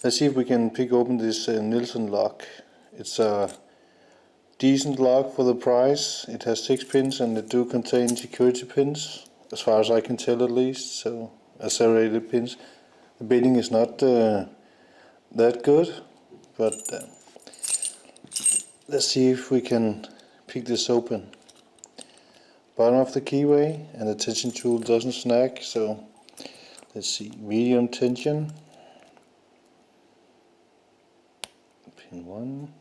Let's see if we can pick open this Neilsen lock. It's a decent lock for the price. It has 6 pins and it do contain security pins, as far as I can tell at least, so accelerated pins. The bitting is not that good, but let's see if we can pick this open. Bottom of the keyway, and the tension tool doesn't snag, so let's see, medium tension, pin 1,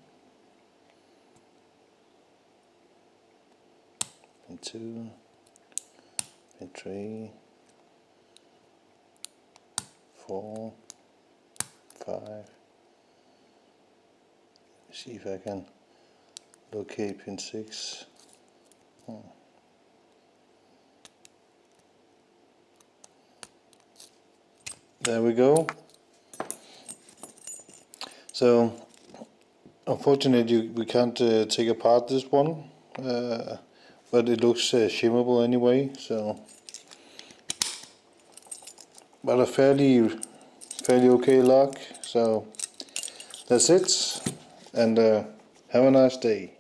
pin 2, pin 3, 4, 5. See if I can locate pin 6. There we go. So unfortunately we can't take apart this one, but it looks shimmable anyway. So, but a fairly okay lock. So that's it, and have a nice day.